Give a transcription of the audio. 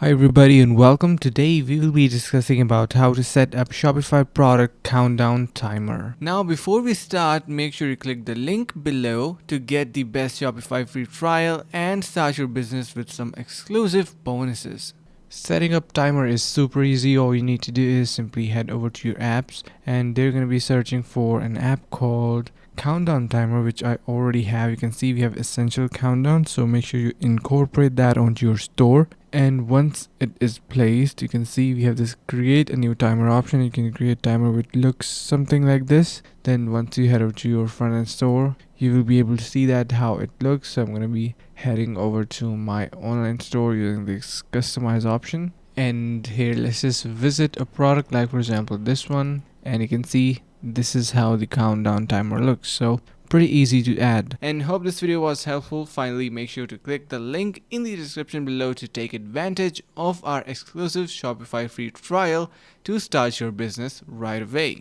Hi everybody and welcome. Today we will be discussing about how to set up Shopify product countdown timer. Now before we start, make sure you click the link below to get the best Shopify free trial and start your business with some exclusive bonuses. Setting up timer is super easy. All you need to do is simply head over to your apps and they're going to be searching for an app called countdown timer, which I already have. You can see we have essential countdown, so make sure you incorporate that onto your store. And once it is placed, you can see we have this create a new timer option. You can create timer which looks something like this. Then once you head over to your front end store, you will be able to see that how it looks. So I'm going to be heading over to my online store using this customize option, and here let's just visit a product like for example this one, and you can see this is how the countdown timer looks. So pretty easy to add, and hope this video was helpful. Finally, make sure to click the link in the description below to take advantage of our exclusive Shopify free trial to start your business right away.